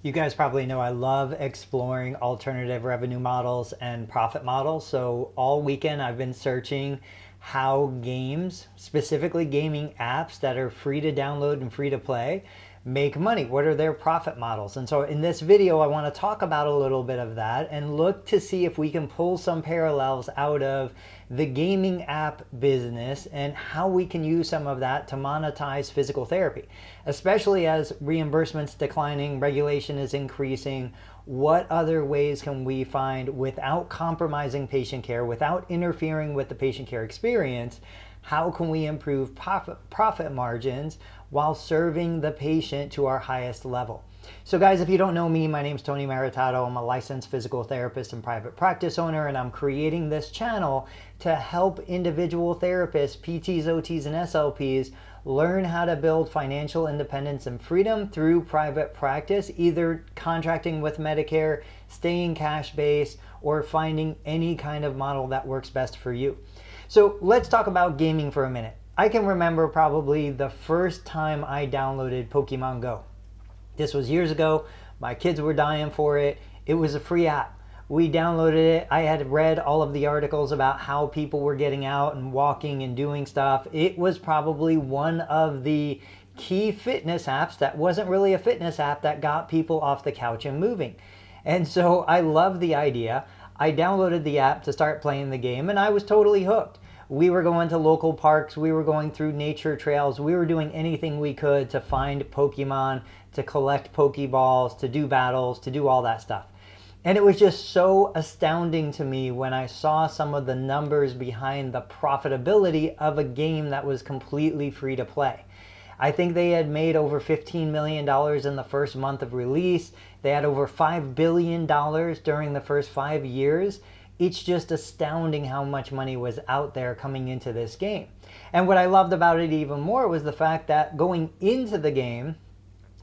You guys probably know I love exploring alternative revenue models and profit models. So all weekend I've been searching how games, specifically gaming apps that are free to download and free to play, make money. What are their profit models? And so in this video, I want to talk about a little bit of that and look to see if we can pull some parallels out of the gaming app business and how we can use some of that to monetize physical therapy, especially as reimbursements declining, regulation is increasing. What other ways can we find without compromising patient care, without interfering with the patient care experience? How can we improve profit margins while serving the patient to our highest level? So guys, if you don't know me, my name's Tony Maritato. I'm a licensed physical therapist and private practice owner, and I'm creating this channel to help individual therapists, PTs, OTs, and SLPs learn how to build financial independence and freedom through private practice, either contracting with Medicare, staying cash-based, or finding any kind of model that works best for you. So let's talk about gaming for a minute. I can remember probably the first time I downloaded Pokemon Go. This was years ago. My kids were dying for it. It was a free app. We downloaded it. I had read all of the articles about how people were getting out and walking and doing stuff. It was probably one of the key fitness apps that wasn't really a fitness app that got people off the couch and moving. And so I loved the idea. I downloaded the app to start playing the game, and I was totally hooked. We were going to local parks, we were going through nature trails, we were doing anything we could to find Pokemon, to collect Pokeballs, to do battles, to do all that stuff. And it was just so astounding to me when I saw some of the numbers behind the profitability of a game that was completely free to play. I think they had made over $15 million in the first month of release. They had over $5 billion during the first 5 years. It's just astounding how much money was out there coming into this game. And what I loved about it even more was the fact that going into the game,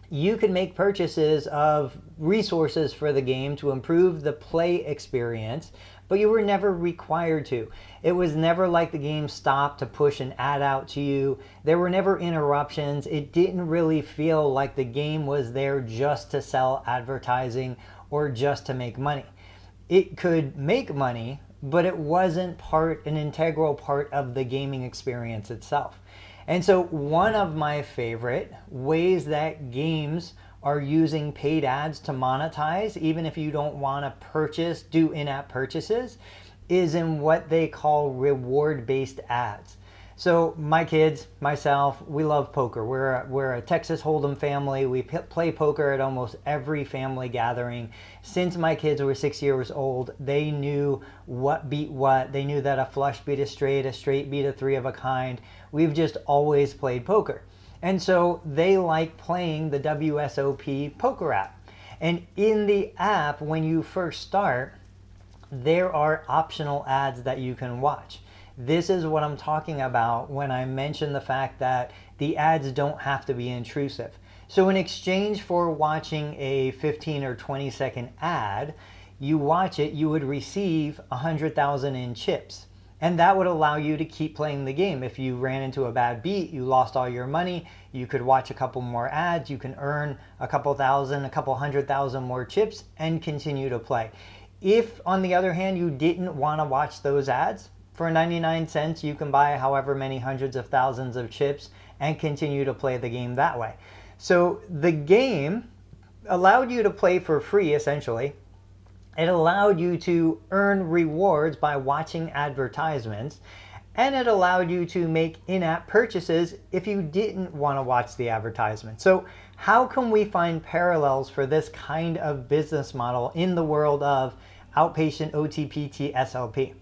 you could make purchases of resources for the game to improve the play experience, but you were never required to. It was never like the game stopped to push an ad out to you. There were never interruptions. It didn't really feel like the game was there just to sell advertising or just to make money. It could make money, but it wasn't an integral part of the gaming experience itself. And so one of my favorite ways that games are using paid ads to monetize, even if you don't want to do in-app purchases, is in what they call reward-based ads. So my kids, myself, we love poker. We're a Texas Hold'em family. We play poker at almost every family gathering. Since my kids were 6 years old, they knew what beat what. They knew that a flush beat a straight beat a three of a kind. We've just always played poker. And so they like playing the WSOP poker app. And in the app, when you first start, there are optional ads that you can watch. This is what I'm talking about when I mention the fact that the ads don't have to be intrusive. So in exchange for watching a 15 or 20 second ad, you watch it, you would receive 100,000 in chips. And that would allow you to keep playing the game. If you ran into a bad beat, you lost all your money, you could watch a couple more ads, you can earn a couple 100,000 more chips and continue to play. If, on the other hand, you didn't want to watch those ads, for 99 cents, you can buy however many hundreds of thousands of chips and continue to play the game that way. So the game allowed you to play for free, essentially. It allowed you to earn rewards by watching advertisements, and it allowed you to make in-app purchases if you didn't want to watch the advertisement. So how can we find parallels for this kind of business model in the world of outpatient OT, PT, SLP?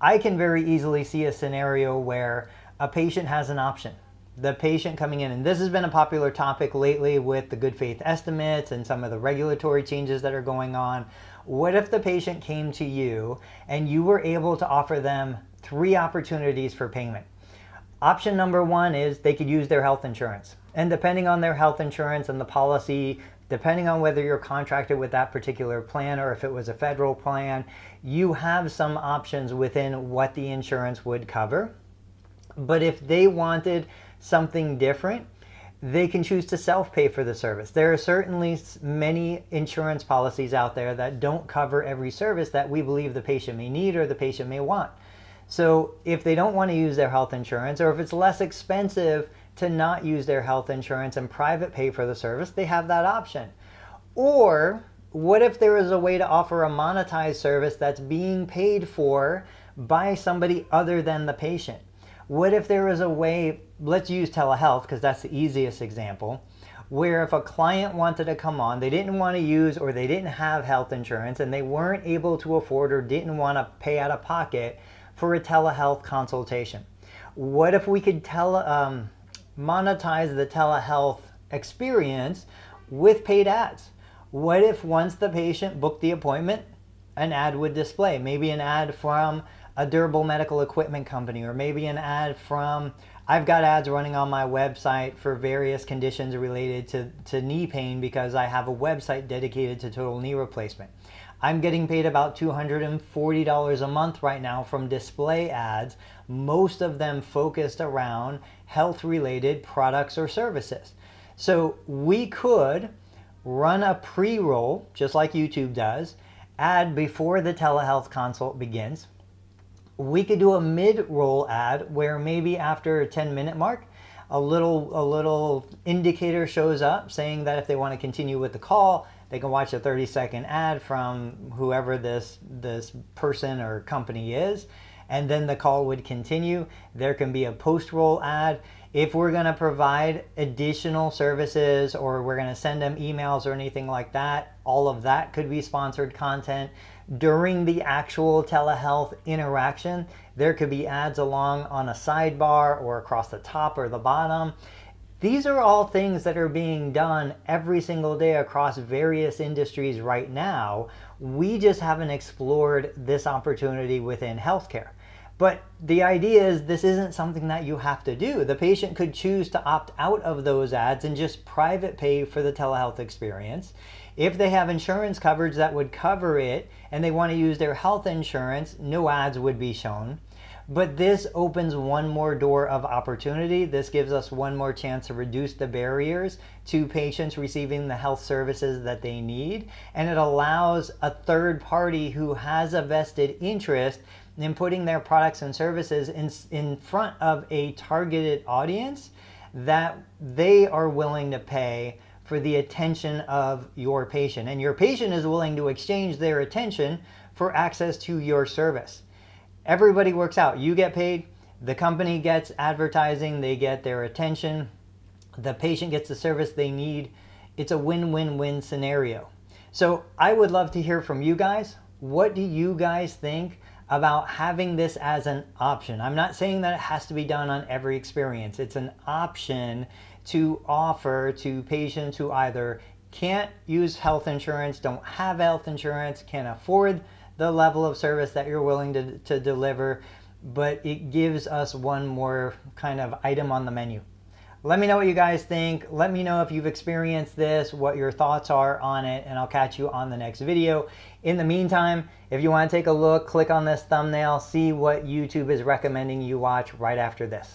I can very easily see a scenario where a patient has an option. The patient coming in, and this has been a popular topic lately with the good faith estimates and some of the regulatory changes that are going on. What if the patient came to you and you were able to offer them 3 opportunities for payment? Option number 1 is they could use their health insurance. And depending on their health insurance and the policy, depending on whether you're contracted with that particular plan or if it was a federal plan, you have some options within what the insurance would cover. But if they wanted something different, They can choose to self-pay for the service. There are certainly many insurance policies out there that don't cover every service that we believe the patient may need or the patient may want. So if they don't want to use their health insurance, or if it's less expensive to not use their health insurance and private pay for the service, they have that option. Or what if there is a way to offer a monetized service that's being paid for by somebody other than the patient? What if there is a way, let's use telehealth because that's the easiest example, where if a client wanted to come on, they didn't want to use or they didn't have health insurance and they weren't able to afford or didn't want to pay out of pocket for a telehealth consultation. What if we could monetize the telehealth experience with paid ads? What if once the patient booked the appointment, an ad would display, maybe an ad from a durable medical equipment company, or maybe an ad from, I've got ads running on my website for various conditions related to knee pain because I have a website dedicated to total knee replacement. I'm getting paid about $240 a month right now from display ads, most of them focused around health-related products or services. So we could run a pre-roll, just like YouTube does, ad before the telehealth consult begins. We could do a mid-roll ad where maybe after a 10-minute mark, a little indicator shows up saying that if they want to continue with the call, they can watch a 30-second ad from whoever this person or company is, and then the call would continue. There can be a post-roll ad. If we're going to provide additional services or we're going to send them emails or anything like that, all of that could be sponsored content. During the actual telehealth interaction, there could be ads along on a sidebar or across the top or the bottom. These are all things that are being done every single day across various industries right now. We just haven't explored this opportunity within healthcare. But the idea is this isn't something that you have to do. The patient could choose to opt out of those ads and just private pay for the telehealth experience. If they have insurance coverage that would cover it and they want to use their health insurance, no ads would be shown. But this opens one more door of opportunity. This gives us one more chance to reduce the barriers to patients receiving the health services that they need. And it allows a third party who has a vested interest in putting their products and services in front of a targeted audience that they are willing to pay for the attention of your patient. And your patient is willing to exchange their attention for access to your service. Everybody works out. You get paid, the company gets advertising, they get their attention, the patient gets the service they need. It's a win-win-win scenario. So I would love to hear from you guys. What do you guys think about having this as an option? I'm not saying that it has to be done on every experience. It's an option to offer to patients who either can't use health insurance, don't have health insurance, can't afford the level of service that you're willing to deliver, but it gives us one more kind of item on the menu. Let me know what you guys think. Let me know if you've experienced this, what your thoughts are on it, and I'll catch you on the next video. In the meantime, if you want to take a look, click on this thumbnail, see what YouTube is recommending you watch right after this.